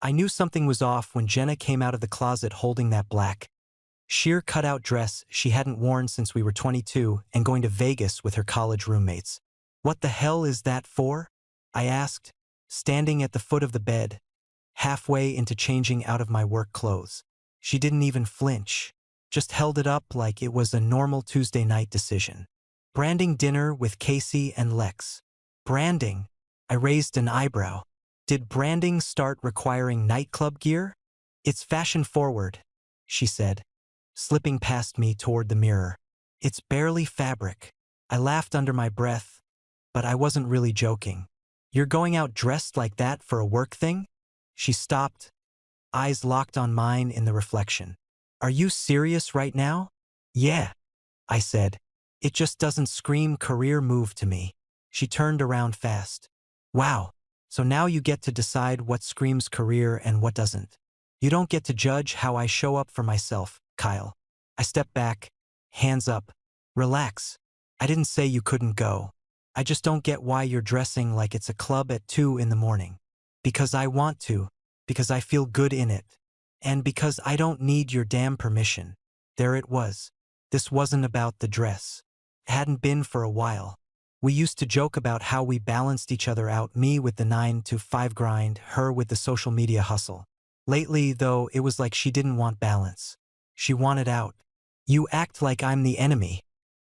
I knew something was off when Jenna came out of the closet holding that black, sheer cutout dress she hadn't worn since we were 22 and going to Vegas with her college roommates. "What the hell is that for?" I asked, standing at the foot of the bed, halfway into changing out of my work clothes. She didn't even flinch, just held it up like it was a normal Tuesday night decision. "Branding dinner with Casey and Lex." "Branding?" I raised an eyebrow. "Did branding start requiring nightclub gear?" "It's fashion forward," she said, slipping past me toward the mirror. "It's barely fabric." I laughed under my breath, but I wasn't really joking. "You're going out dressed like that for a work thing?" She stopped, eyes locked on mine in the reflection. "Are you serious right now?" "Yeah," I said. "It just doesn't scream career move to me." She turned around fast. "Wow, so now you get to decide what screams career and what doesn't. You don't get to judge how I show up for myself, Kyle." I stepped back, hands up. "Relax. I didn't say you couldn't go. I just don't get why you're dressing like it's a club at 2 in the morning. Because I want to, because I feel good in it, and because I don't need your damn permission." There it was. This wasn't about the dress. It hadn't been for a while. We used to joke about how we balanced each other out, me with the 9 to 5 grind, her with the social media hustle. Lately, though, it was like she didn't want balance. She wanted out. "You act like I'm the enemy,"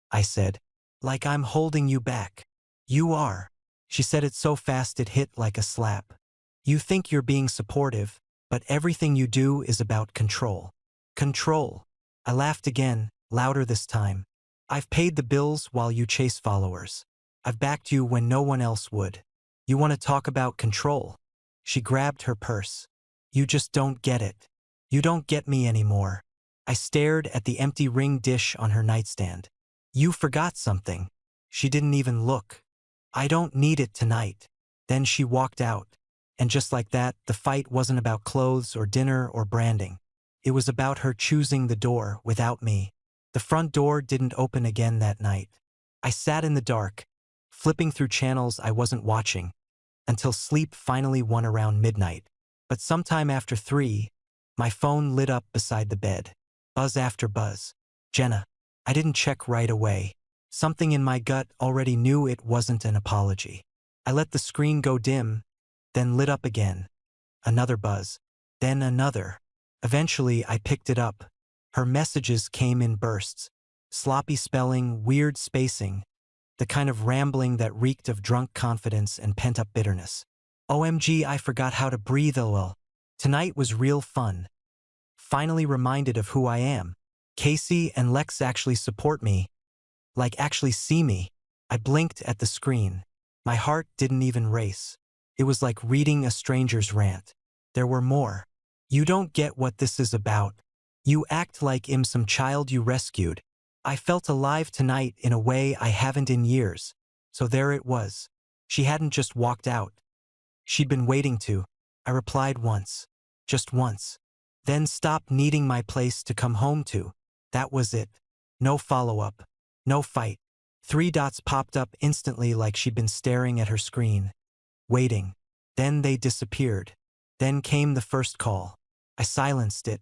I said. "Like I'm holding you back." "You are." She said it so fast it hit like a slap. "You think you're being supportive, but everything you do is about control." "Control." I laughed again, louder this time. "I've paid the bills while you chase followers. I've backed you when no one else would. You want to talk about control?" She grabbed her purse. "You just don't get it. You don't get me anymore." I stared at the empty ring dish on her nightstand. "You forgot something." She didn't even look. "I don't need it tonight." Then she walked out. And just like that, the fight wasn't about clothes or dinner or branding. It was about her choosing the door without me. The front door didn't open again that night. I sat in the dark, flipping through channels I wasn't watching, until sleep finally won around midnight. But sometime after 3, my phone lit up beside the bed. Buzz after buzz. "Jenna." I didn't check right away. Something in my gut already knew it wasn't an apology. I let the screen go dim, then lit up again. Another buzz. Then another. Eventually, I picked it up. Her messages came in bursts. Sloppy spelling, weird spacing, the kind of rambling that reeked of drunk confidence and pent-up bitterness. "OMG, I forgot how to breathe, lol. Tonight was real fun. Finally reminded of who I am. Casey and Lex actually support me. Like actually see me." I blinked at the screen. My heart didn't even race. It was like reading a stranger's rant. There were more. "You don't get what this is about. You act like I'm some child you rescued." I felt alive tonight in a way I haven't in years. So there it was. She hadn't just walked out. She'd been waiting to. I replied once. Just once. Then stopped needing my place to come home to. That was it. No follow-up. No fight. 3 dots popped up instantly like she'd been staring at her screen. Waiting. Then they disappeared. Then came the first call. I silenced it.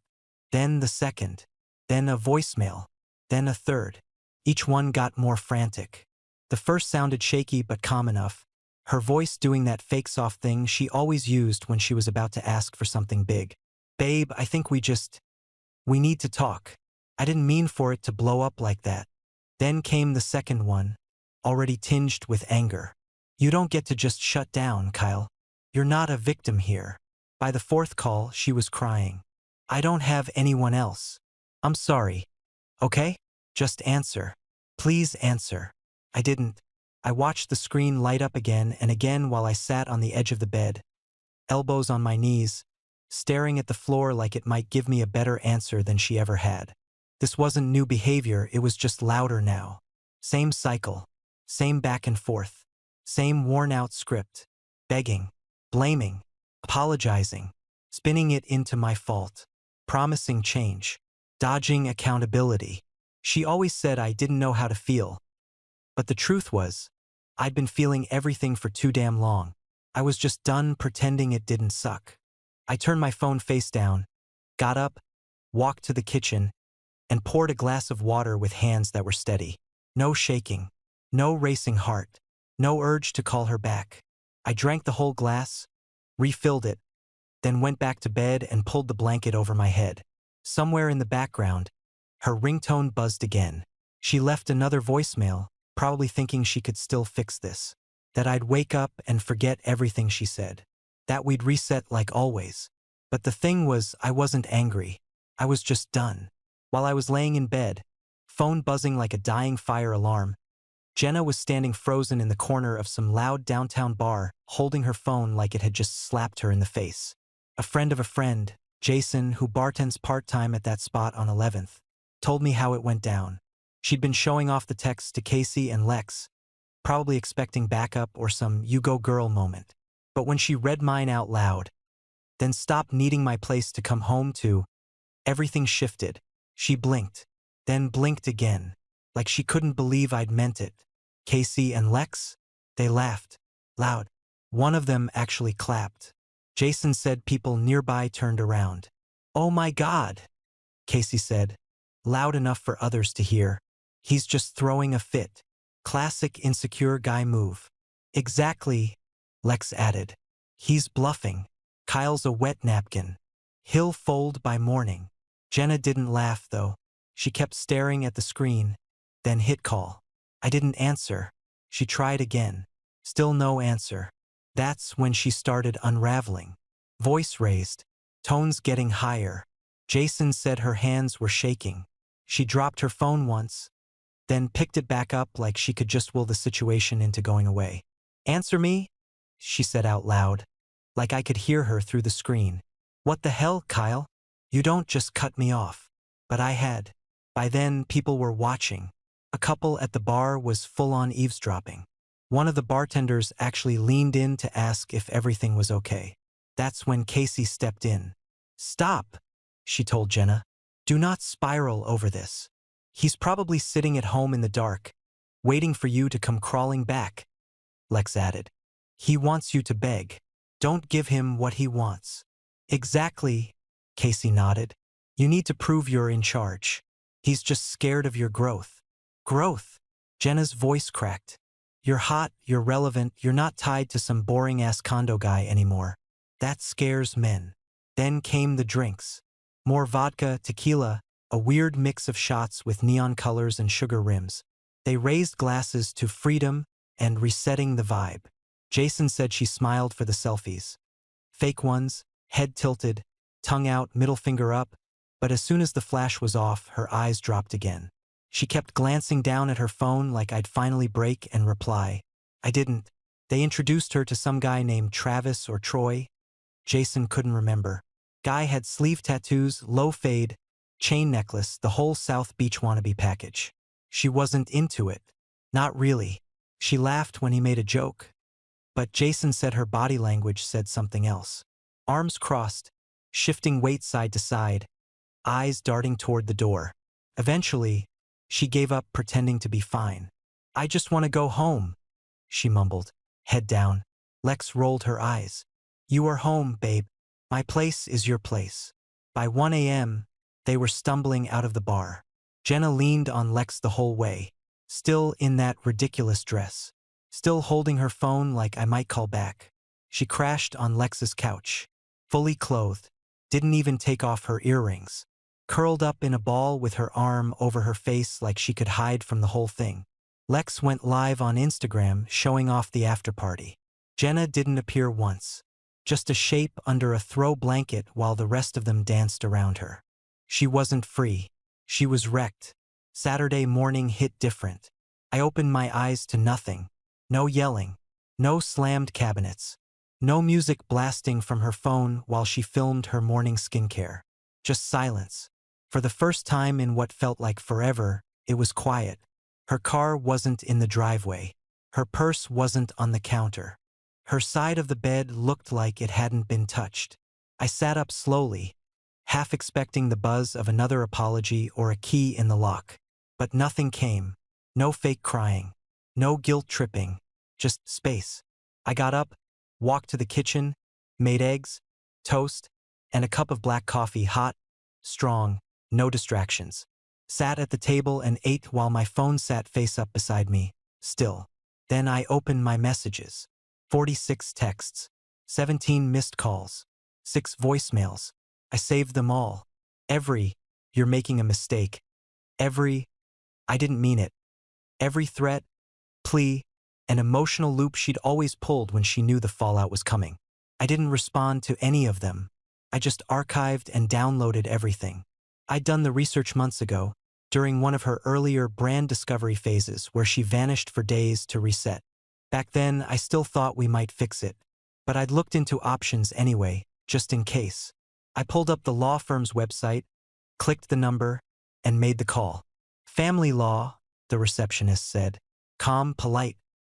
Then the second. Then a voicemail. Then a third. Each one got more frantic. The first sounded shaky but calm enough. Her voice doing that fake soft thing she always used when she was about to ask for something big. "Babe, I think we need to talk." I didn't mean for it to blow up like that. Then came the second one, already tinged with anger. "You don't get to just shut down, Kyle. You're not a victim here." By the fourth call, she was crying. "I don't have anyone else. I'm sorry. Okay? Just answer. Please answer." I didn't. I watched the screen light up again and again while I sat on the edge of the bed, elbows on my knees, staring at the floor like it might give me a better answer than she ever had. This wasn't new behavior, it was just louder now. Same cycle. Same back and forth. Same worn-out script. Begging. Blaming. Apologizing. Spinning it into my fault. Promising change. Dodging accountability. She always said I didn't know how to feel. But the truth was, I'd been feeling everything for too damn long. I was just done pretending it didn't suck. I turned my phone face down, got up, walked to the kitchen, and poured a glass of water with hands that were steady. No shaking, no racing heart, no urge to call her back. I drank the whole glass, refilled it, then went back to bed and pulled the blanket over my head. Somewhere in the background, her ringtone buzzed again. She left another voicemail, probably thinking she could still fix this. That I'd wake up and forget everything she said. That we'd reset like always. But the thing was, I wasn't angry. I was just done. While I was laying in bed, phone buzzing like a dying fire alarm, Jenna was standing frozen in the corner of some loud downtown bar, holding her phone like it had just slapped her in the face. A friend of a friend, Jason, who bartends part-time at that spot on 11th, told me how it went down. She'd been showing off the texts to Casey and Lex, probably expecting backup or some "you go girl" moment. But when she read mine out loud, then stopped needing my place to come home to, everything shifted. She blinked, then blinked again, like she couldn't believe I'd meant it. Casey and Lex? They laughed. Loud. One of them actually clapped. Jason said people nearby turned around. "Oh my God," Casey said, loud enough for others to hear. "He's just throwing a fit. Classic insecure guy move." "Exactly," Lex added. "He's bluffing. Kyle's a wet napkin. He'll fold by morning." Jenna didn't laugh, though. She kept staring at the screen, then hit call. I didn't answer. She tried again. Still no answer. That's when she started unraveling. Voice raised, tones getting higher. Jason said her hands were shaking. She dropped her phone once, then picked it back up like she could just will the situation into going away. "Answer me," she said out loud, like I could hear her through the screen. "What the hell, Kyle? You don't just cut me off." But I had. By then, people were watching. A couple at the bar was full-on eavesdropping. One of the bartenders actually leaned in to ask if everything was okay. That's when Casey stepped in. "Stop," she told Jenna. "Do not spiral over this. He's probably sitting at home in the dark, waiting for you to come crawling back," Lex added. "He wants you to beg. Don't give him what he wants." "Exactly," Casey nodded. "You need to prove you're in charge. He's just scared of your growth." "Growth?" Jenna's voice cracked. "You're hot, you're relevant, you're not tied to some boring-ass condo guy anymore. That scares men." Then came the drinks. More vodka, tequila, a weird mix of shots with neon colors and sugar rims. They raised glasses to freedom and resetting the vibe. Jason said she smiled for the selfies. Fake ones, head tilted, tongue out, middle finger up, but as soon as the flash was off, her eyes dropped again. She kept glancing down at her phone like I'd finally break and reply. I didn't. They introduced her to some guy named Travis or Troy. Jason couldn't remember. Guy had sleeve tattoos, low fade, chain necklace, the whole South Beach wannabe package. She wasn't into it. Not really. She laughed when he made a joke. But Jason said her body language said something else. Arms crossed, shifting weight side to side, eyes darting toward the door. Eventually, she gave up pretending to be fine. "I just want to go home," she mumbled, head down. Lex rolled her eyes. "You are home, babe. My place is your place." By 1 a.m., they were stumbling out of the bar. Jenna leaned on Lex the whole way, still in that ridiculous dress, still holding her phone like I might call back. She crashed on Lex's couch, fully clothed, didn't even take off her earrings, curled up in a ball with her arm over her face like she could hide from the whole thing. Lex went live on Instagram showing off the after-party. Jenna didn't appear once, just a shape under a throw blanket while the rest of them danced around her. She wasn't free. She was wrecked. Saturday morning hit different. I opened my eyes to nothing. No yelling. No slammed cabinets. No music blasting from her phone while she filmed her morning skincare. Just silence. For the first time in what felt like forever, it was quiet. Her car wasn't in the driveway. Her purse wasn't on the counter. Her side of the bed looked like it hadn't been touched. I sat up slowly, half expecting the buzz of another apology or a key in the lock. But nothing came. No fake crying. No guilt tripping. Just space. I got up, walked to the kitchen, made eggs, toast, and a cup of black coffee, hot, strong, no distractions. Sat at the table and ate while my phone sat face up beside me, still. Then I opened my messages. 46 texts, 17 missed calls, 6 voicemails. I saved them all. Every, "You're making a mistake." Every, "I didn't mean it." Every threat, plea, an emotional loop she'd always pulled when she knew the fallout was coming. I didn't respond to any of them. I just archived and downloaded everything. I'd done the research months ago, during one of her earlier brand discovery phases where she vanished for days to reset. Back then, I still thought we might fix it, but I'd looked into options anyway, just in case. I pulled up the law firm's website, clicked the number, and made the call. "Family law," the receptionist said. Calm, polite.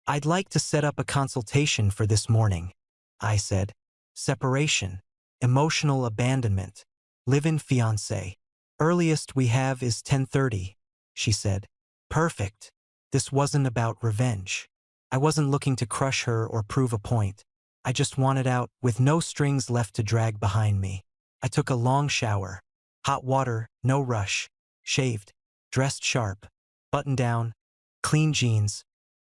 "I'd like to set up a consultation for this morning," I said. "Separation. Emotional abandonment. Live-in fiancé. Earliest we have is 10:30, she said. Perfect. This wasn't about revenge. I wasn't looking to crush her or prove a point. I just wanted out, with no strings left to drag behind me. I took a long shower. Hot water, no rush. Shaved. Dressed sharp. Button down. Clean jeans.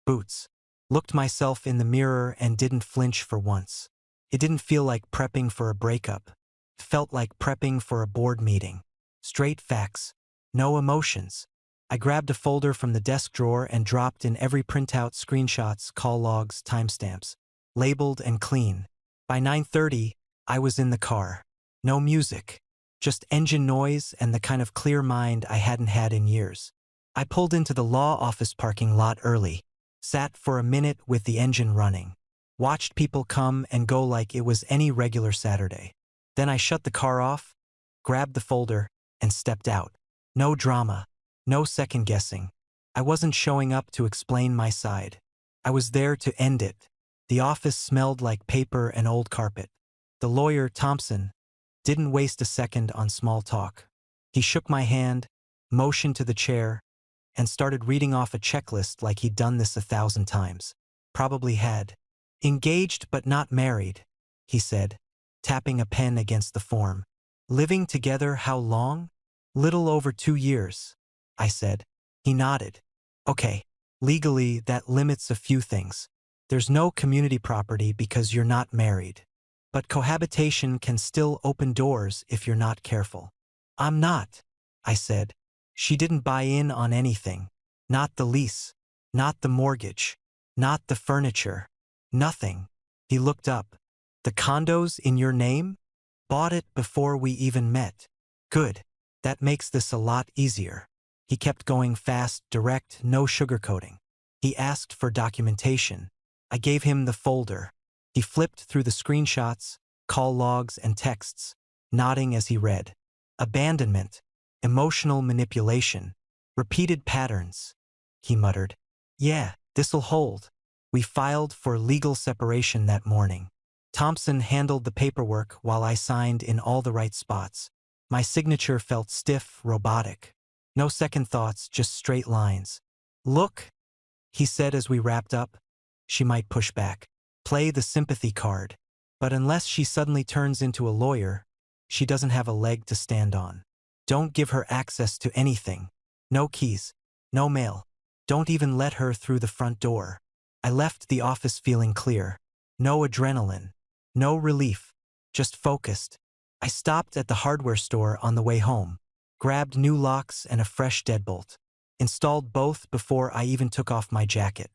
Boots. Looked myself in the mirror and didn't flinch for once. It didn't feel like prepping for a breakup. It felt like prepping for a board meeting. Straight facts. No emotions. I grabbed a folder from the desk drawer and dropped in every printout, screenshots, call logs, timestamps. Labeled and clean. By 9:30, I was in the car. No music. Just engine noise and the kind of clear mind I hadn't had in years. I pulled into the law office parking lot early. Sat for a minute with the engine running. Watched people come and go like it was any regular Saturday. Then I shut the car off, grabbed the folder, and stepped out. No drama. No second guessing. I wasn't showing up to explain my side. I was there to end it. The office smelled like paper and old carpet. The lawyer, Thompson, didn't waste a second on small talk. He shook my hand, motioned to the chair, and started reading off a checklist like he'd done this 1,000 times. Probably had. Engaged but not married, he said, tapping a pen against the form. Living together how long? Little over 2 years, I said. He nodded. Okay, legally that limits a few things. There's no community property because you're not married. But cohabitation can still open doors if you're not careful. I'm not, I said. She didn't buy in on anything. Not the lease. Not the mortgage. Not the furniture. Nothing. He looked up. The condo's in your name? Bought it before we even met. Good. That makes this a lot easier. He kept going fast, direct, no sugarcoating. He asked for documentation. I gave him the folder. He flipped through the screenshots, call logs, and texts, nodding as he read. Abandonment. Emotional manipulation. Repeated patterns. He muttered. Yeah, this'll hold. We filed for legal separation that morning. Thompson handled the paperwork while I signed in all the right spots. My signature felt stiff, robotic. No second thoughts, just straight lines. Look, he said as we wrapped up. She might push back. Play the sympathy card. But unless she suddenly turns into a lawyer, she doesn't have a leg to stand on. Don't give her access to anything. No keys. No mail. Don't even let her through the front door. I left the office feeling clear. No adrenaline. No relief. Just focused. I stopped at the hardware store on the way home. Grabbed new locks and a fresh deadbolt. Installed both before I even took off my jacket.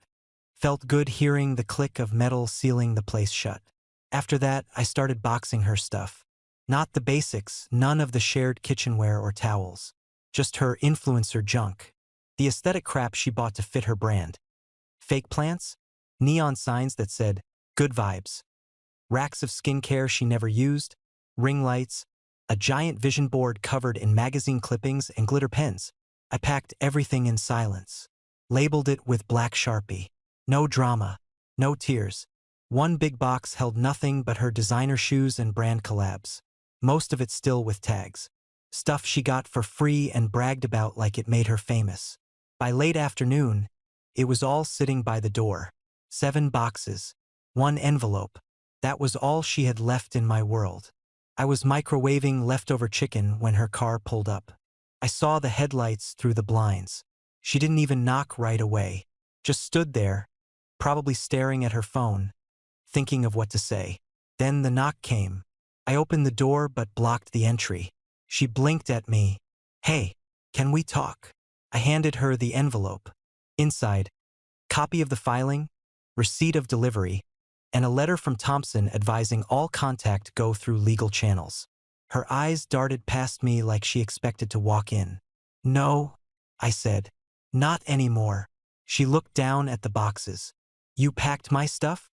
Felt good hearing the click of metal sealing the place shut. After that, I started boxing her stuff. Not the basics, none of the shared kitchenware or towels. Just her influencer junk. The aesthetic crap she bought to fit her brand. Fake plants? Neon signs that said, good vibes. Racks of skincare she never used. Ring lights. A giant vision board covered in magazine clippings and glitter pens. I packed everything in silence. Labeled it with black Sharpie. No drama. No tears. One big box held nothing but her designer shoes and brand collabs. Most of it still with tags. Stuff she got for free and bragged about like it made her famous. By late afternoon, it was all sitting by the door. 7 boxes. 1 envelope. That was all she had left in my world. I was microwaving leftover chicken when her car pulled up. I saw the headlights through the blinds. She didn't even knock right away. Just stood there, probably staring at her phone, thinking of what to say. Then the knock came. I opened the door but blocked the entry. She blinked at me. "Hey, can we talk?" I handed her the envelope. Inside, copy of the filing, receipt of delivery, and a letter from Thompson advising all contact go through legal channels. Her eyes darted past me like she expected to walk in. "No," I said. "Not anymore." She looked down at the boxes. "You packed my stuff?"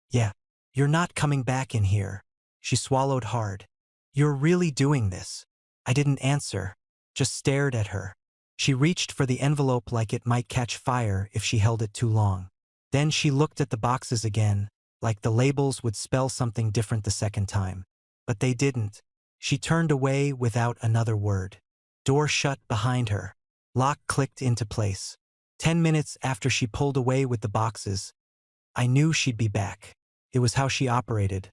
"Yeah." "You're not coming back in here." She swallowed hard. "You're really doing this?" I didn't answer, just stared at her. She reached for the envelope like it might catch fire if she held it too long. Then she looked at the boxes again, like the labels would spell something different the second time. But they didn't. She turned away without another word. Door shut behind her. Lock clicked into place. 10 minutes after she pulled away with the boxes, I knew she'd be back. It was how she operated.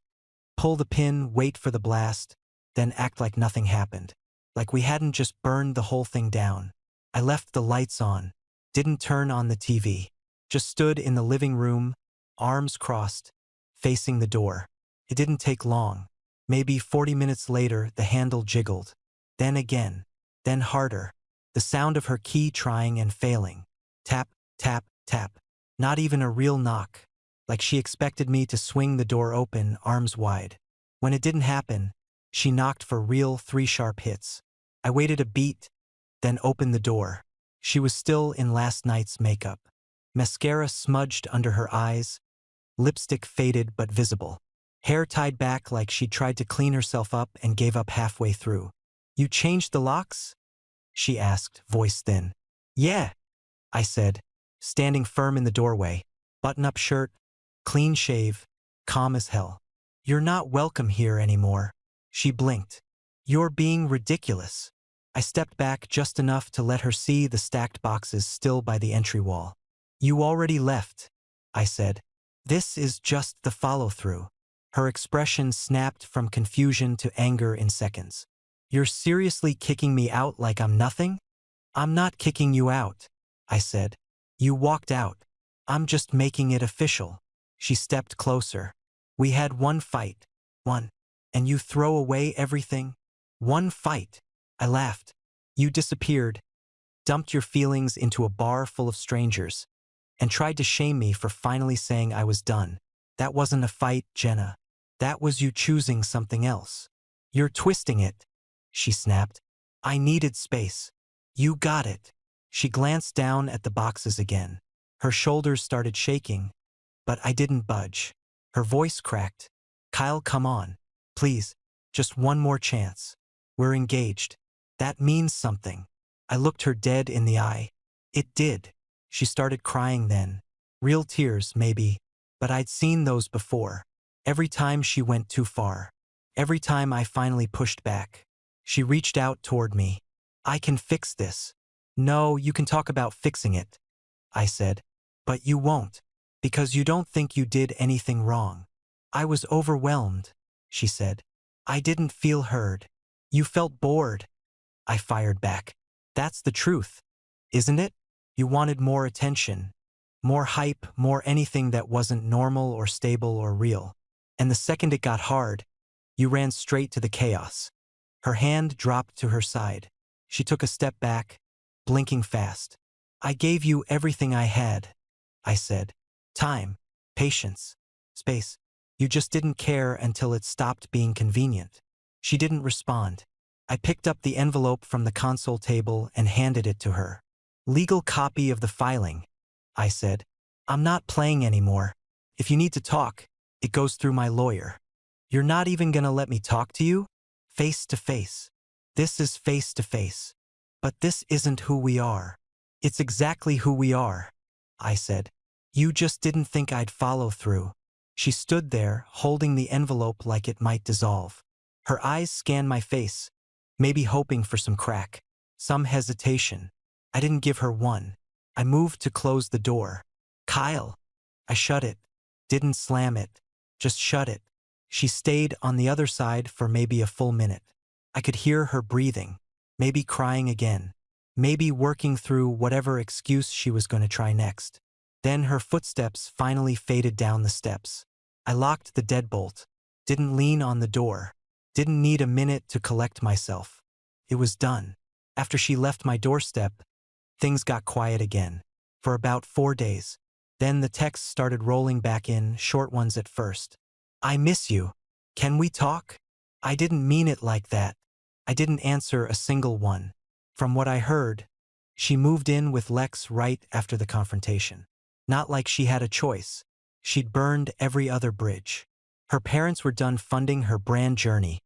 Pull the pin, wait for the blast, then act like nothing happened. Like we hadn't just burned the whole thing down. I left the lights on, didn't turn on the TV. Just stood in the living room, arms crossed, facing the door. It didn't take long. Maybe 40 minutes later, the handle jiggled. Then again. Then harder. The sound of her key trying and failing. Tap, tap, tap. Not even a real knock. Like she expected me to swing the door open, arms wide. When it didn't happen, she knocked for real 3 sharp hits. I waited a beat, then opened the door. She was still in last night's makeup. Mascara smudged under her eyes, lipstick faded but visible. Hair tied back like she'd tried to clean herself up and gave up halfway through. "You changed the locks?" she asked, voice thin. "Yeah," I said, standing firm in the doorway. Button-up shirt, clean shave, calm as hell. "You're not welcome here anymore." She blinked. "You're being ridiculous." I stepped back just enough to let her see the stacked boxes still by the entry wall. "You already left," I said. "This is just the follow-through." Her expression snapped from confusion to anger in seconds. "You're seriously kicking me out like I'm nothing?" "I'm not kicking you out," I said. "You walked out. I'm just making it official." She stepped closer. "We had one fight. One. And you throw away everything?" "One fight." I laughed. "You disappeared, dumped your feelings into a bar full of strangers, and tried to shame me for finally saying I was done. That wasn't a fight, Jenna. That was you choosing something else." "You're twisting it," she snapped. "I needed space. You got it." She glanced down at the boxes again. Her shoulders started shaking, but I didn't budge. Her voice cracked. "Kyle, come on. Please, just one more chance. We're engaged. That means something." I looked her dead in the eye. It did. She started crying then. Real tears, maybe, but I'd seen those before. Every time she went too far. Every time I finally pushed back. She reached out toward me. "I can fix this." "No, you can talk about fixing it," I said. "But you won't, because you don't think you did anything wrong." "I was overwhelmed," she said. "I didn't feel heard." "You felt bored," I fired back. "That's the truth, isn't it? You wanted more attention, more hype, more anything that wasn't normal or stable or real. And the second it got hard, you ran straight to the chaos." Her hand dropped to her side. She took a step back, blinking fast. "I gave you everything I had," I said. "Time, patience, space. You just didn't care until it stopped being convenient." She didn't respond. I picked up the envelope from the console table and handed it to her. "Legal copy of the filing," I said. "I'm not playing anymore. If you need to talk, it goes through my lawyer." "You're not even gonna let me talk to you? Face to face." "This is face to face. But this isn't who we are." "It's exactly who we are," I said. "You just didn't think I'd follow through." She stood there, holding the envelope like it might dissolve. Her eyes scanned my face, maybe hoping for some crack, some hesitation. I didn't give her one. I moved to close the door. "Kyle." I shut it. Didn't slam it. Just shut it. She stayed on the other side for maybe a full minute. I could hear her breathing, maybe crying again, maybe working through whatever excuse she was going to try next. Then her footsteps finally faded down the steps. I locked the deadbolt, didn't lean on the door, didn't need a minute to collect myself. It was done. After she left my doorstep, things got quiet again. For about 4 days. Then the texts started rolling back in, short ones at first. I miss you. Can we talk? I didn't mean it like that. I didn't answer a single one. From what I heard, she moved in with Lex right after the confrontation. Not like she had a choice. She'd burned every other bridge. Her parents were done funding her brand journey,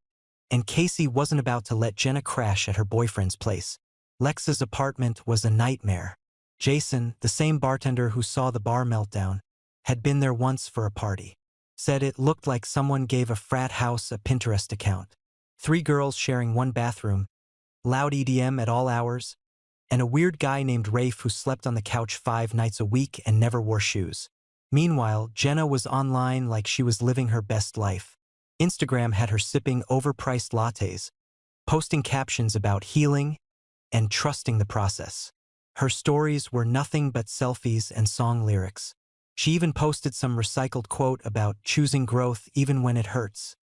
and Casey wasn't about to let Jenna crash at her boyfriend's place. Lex's apartment was a nightmare. Jason, the same bartender who saw the bar meltdown, had been there once for a party. Said it looked like someone gave a frat house a Pinterest account. 3 girls sharing one bathroom, loud EDM at all hours, and a weird guy named Rafe who slept on the couch 5 nights a week and never wore shoes. Meanwhile, Jenna was online like she was living her best life. Instagram had her sipping overpriced lattes, posting captions about healing and trusting the process. Her stories were nothing but selfies and song lyrics. She even posted some recycled quote about choosing growth even when it hurts,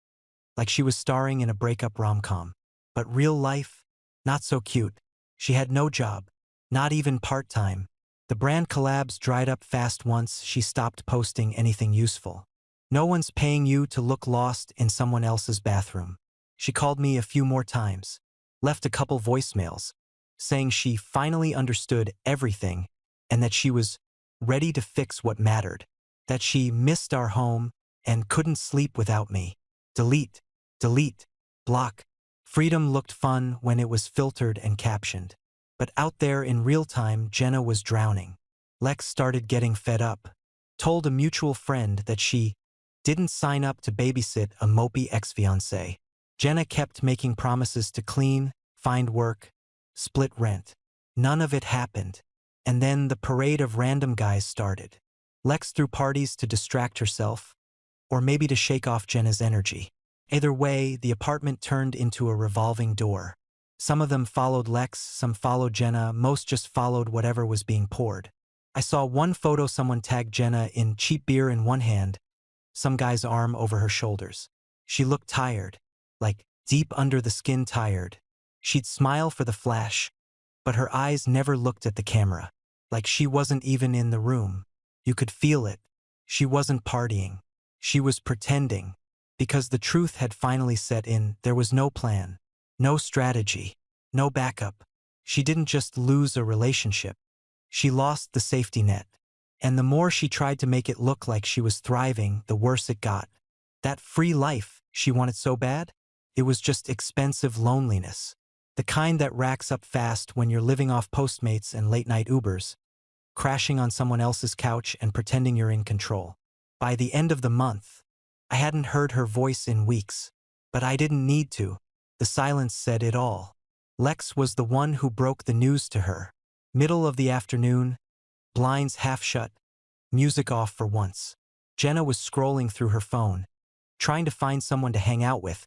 like she was starring in a breakup rom-com. But real life? Not so cute. She had no job, not even part-time. The brand collabs dried up fast once she stopped posting anything useful. No one's paying you to look lost in someone else's bathroom. She called me a few more times, left a couple voicemails, saying she finally understood everything and that she was ready to fix what mattered, that she missed our home and couldn't sleep without me. Delete, delete, block. Freedom looked fun when it was filtered and captioned. But out there in real time, Jenna was drowning. Lex started getting fed up, told a mutual friend that she didn't sign up to babysit a mopey ex-fiancé. Jenna kept making promises to clean, find work, split rent. None of it happened. And then the parade of random guys started. Lex threw parties to distract herself, or maybe to shake off Jenna's energy. Either way, the apartment turned into a revolving door. Some of them followed Lex, some followed Jenna, most just followed whatever was being poured. I saw one photo someone tagged Jenna in cheap beer in one hand, some guy's arm over her shoulders. She looked tired, like deep under the skin tired. She'd smile for the flash, but her eyes never looked at the camera, like she wasn't even in the room. You could feel it. She wasn't partying. She was pretending, because the truth had finally set in. There was no plan, no strategy, no backup. She didn't just lose a relationship. She lost the safety net. And the more she tried to make it look like she was thriving, the worse it got. That free life she wanted so bad? It was just expensive loneliness. The kind that racks up fast when you're living off Postmates and late-night Ubers, crashing on someone else's couch and pretending you're in control. By the end of the month, I hadn't heard her voice in weeks. But I didn't need to. The silence said it all. Lex was the one who broke the news to her. Middle of the afternoon, blinds half shut, music off for once. Jenna was scrolling through her phone, trying to find someone to hang out with,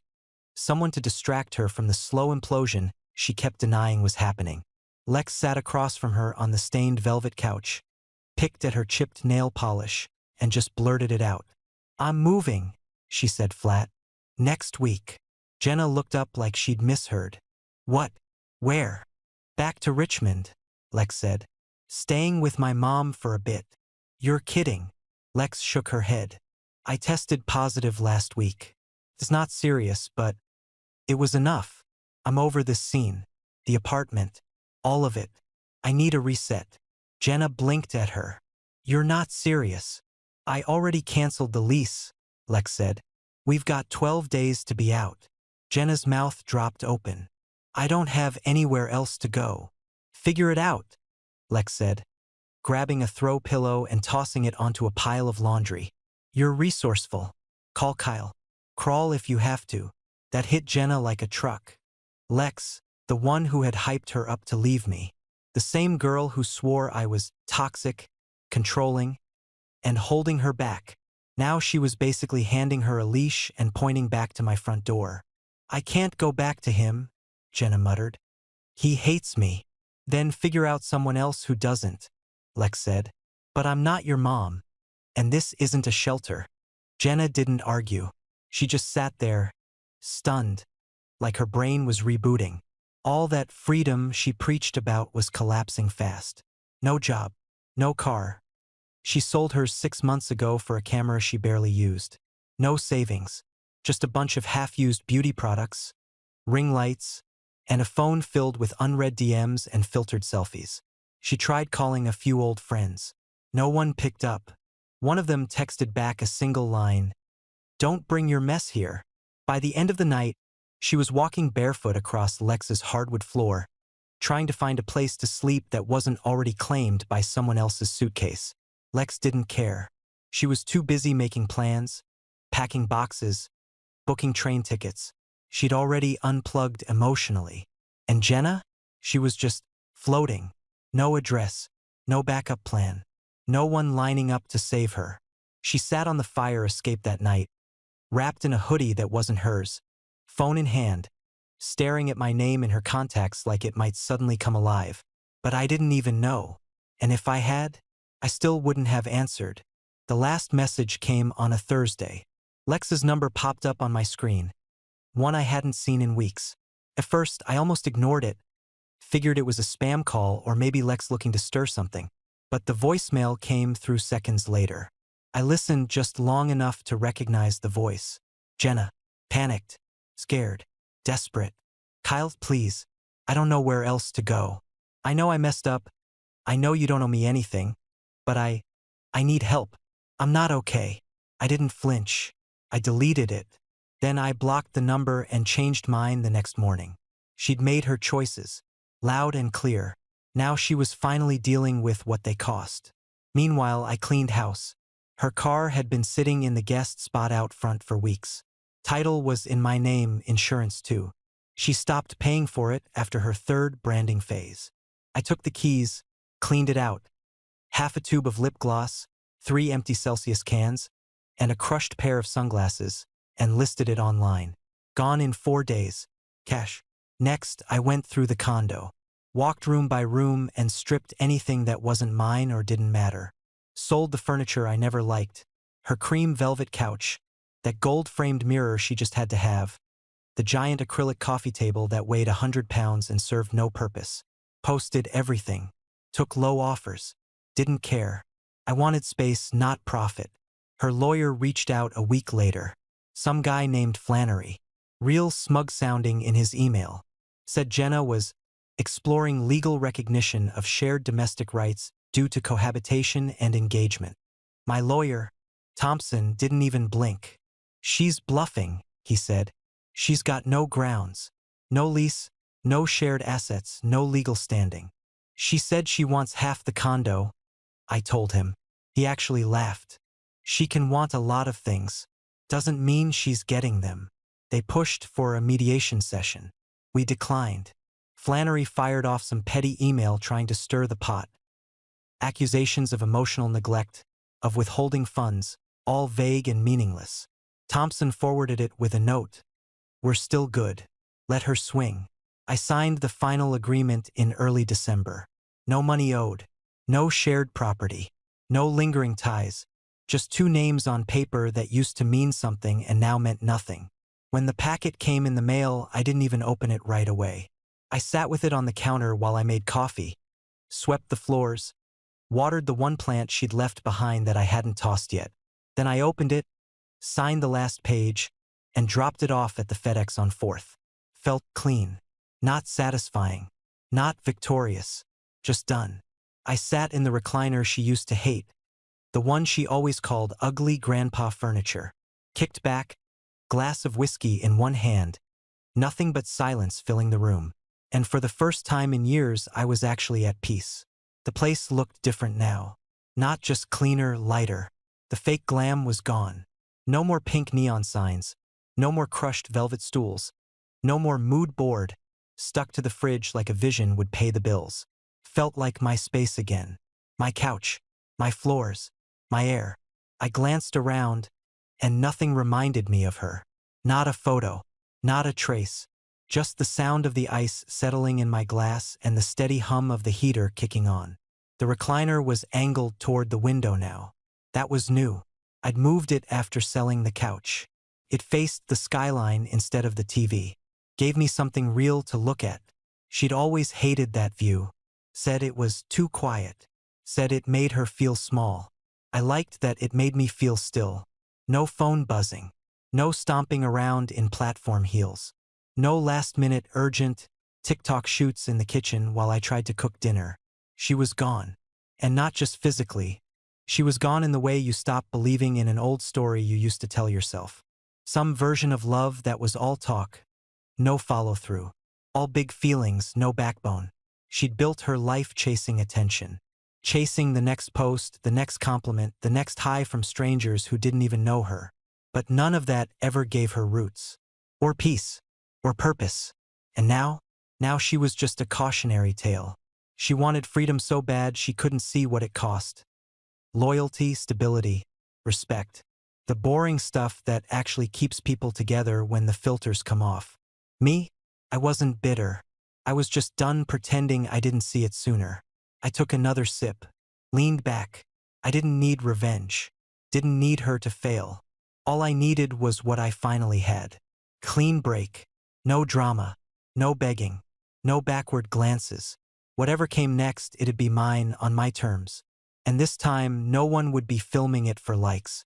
someone to distract her from the slow implosion she kept denying was happening. Lex sat across from her on the stained velvet couch, picked at her chipped nail polish, and just blurted it out. "I'm moving," she said flat. "Next week." Jenna looked up like she'd misheard. "What? Where?" "Back to Richmond," Lex said. "Staying with my mom for a bit." "You're kidding." Lex shook her head. "I tested positive last week. It's not serious, but it was enough. I'm over this scene. The apartment. All of it. I need a reset." Jenna blinked at her. "You're not serious." "I already canceled the lease," Lex said. "We've got 12 days to be out." Jenna's mouth dropped open. "I don't have anywhere else to go." "Figure it out," Lex said, grabbing a throw pillow and tossing it onto a pile of laundry. "You're resourceful. Call Kyle. Crawl if you have to." That hit Jenna like a truck. Lex, the one who had hyped her up to leave me. The same girl who swore I was toxic, controlling, and holding her back. Now she was basically handing her a leash and pointing back to my front door. "I can't go back to him," Jenna muttered. "He hates me." "Then figure out someone else who doesn't," Lex said. "But I'm not your mom. And this isn't a shelter." Jenna didn't argue. She just sat there, stunned, like her brain was rebooting. All that freedom she preached about was collapsing fast. No job, no car. She sold hers 6 months ago for a camera she barely used. No savings, just a bunch of half-used beauty products, ring lights, and a phone filled with unread DMs and filtered selfies. She tried calling a few old friends. No one picked up. One of them texted back a single line, "Don't bring your mess here." By the end of the night, she was walking barefoot across Lex's hardwood floor, trying to find a place to sleep that wasn't already claimed by someone else's suitcase. Lex didn't care. She was too busy making plans, packing boxes, booking train tickets. She'd already unplugged emotionally. And Jenna? She was just floating. No address, no backup plan, no one lining up to save her. She sat on the fire escape that night, wrapped in a hoodie that wasn't hers, phone in hand, staring at my name in her contacts like it might suddenly come alive. But I didn't even know. And if I had, I still wouldn't have answered. The last message came on a Thursday. Lex's number popped up on my screen, one I hadn't seen in weeks. At first, I almost ignored it, figured it was a spam call or maybe Lex looking to stir something. But the voicemail came through seconds later. I listened just long enough to recognize the voice. Jenna, panicked, scared, desperate. "Kyle, please. I don't know where else to go. I know I messed up. I know you don't owe me anything. But I need help. I'm not okay." I didn't flinch. I deleted it. Then I blocked the number and changed mine the next morning. She'd made her choices, loud and clear. Now she was finally dealing with what they cost. Meanwhile, I cleaned house. Her car had been sitting in the guest spot out front for weeks. Title was in my name, insurance too. She stopped paying for it after her third branding phase. I took the keys, cleaned it out. Half a tube of lip gloss, 3 empty Celsius cans, and a crushed pair of sunglasses, and listed it online. Gone in 4 days. Cash. Next, I went through the condo. Walked room by room and stripped anything that wasn't mine or didn't matter. Sold the furniture I never liked. Her cream velvet couch, that gold-framed mirror she just had to have, the giant acrylic coffee table that weighed 100 pounds and served no purpose. Posted everything. Took low offers. Didn't care. I wanted space, not profit. Her lawyer reached out a week later. Some guy named Flannery. Real smug-sounding in his email. Said Jenna was exploring legal recognition of shared domestic rights due to cohabitation and engagement. My lawyer, Thompson, didn't even blink. "She's bluffing," he said. "She's got no grounds. No lease, no shared assets, no legal standing. She said she wants half the condo," I told him. He actually laughed. "She can want a lot of things. Doesn't mean she's getting them." They pushed for a mediation session. We declined. Flannery fired off some petty email trying to stir the pot. Accusations of emotional neglect, of withholding funds, all vague and meaningless. Thompson forwarded it with a note. "We're still good. Let her swing." I signed the final agreement in early December. No money owed. No shared property. No lingering ties. Just 2 names on paper that used to mean something and now meant nothing. When the packet came in the mail, I didn't even open it right away. I sat with it on the counter while I made coffee, swept the floors, watered the one plant she'd left behind that I hadn't tossed yet. Then I opened it, signed the last page, and dropped it off at the FedEx on 4th. Felt clean. Not satisfying. Not victorious. Just done. I sat in the recliner she used to hate, the one she always called ugly grandpa furniture. Kicked back, glass of whiskey in one hand, nothing but silence filling the room. And for the first time in years, I was actually at peace. The place looked different now. Not just cleaner, lighter. The fake glam was gone. No more pink neon signs. No more crushed velvet stools. No more mood board, stuck to the fridge like a vision would pay the bills. Felt like my space again. My couch. My floors. My air. I glanced around, and nothing reminded me of her. Not a photo, not a trace, just the sound of the ice settling in my glass and the steady hum of the heater kicking on. The recliner was angled toward the window now. That was new. I'd moved it after selling the couch. It faced the skyline instead of the TV. Gave me something real to look at. She'd always hated that view. Said it was too quiet. Said it made her feel small. I liked that it made me feel still. No phone buzzing. No stomping around in platform heels. No last-minute urgent TikTok shoots in the kitchen while I tried to cook dinner. She was gone. And not just physically. She was gone in the way you stop believing in an old story you used to tell yourself. Some version of love that was all talk, no follow-through. All big feelings, no backbone. She'd built her life chasing attention. Chasing the next post, the next compliment, the next high from strangers who didn't even know her. But none of that ever gave her roots. Or peace. Or purpose. And now she was just a cautionary tale. She wanted freedom so bad she couldn't see what it cost. Loyalty, stability, respect. The boring stuff that actually keeps people together when the filters come off. Me? I wasn't bitter. I was just done pretending I didn't see it sooner. I took another sip. Leaned back. I didn't need revenge. Didn't need her to fail. All I needed was what I finally had. Clean break. No drama. No begging. No backward glances. Whatever came next, it'd be mine on my terms. And this time, no one would be filming it for likes.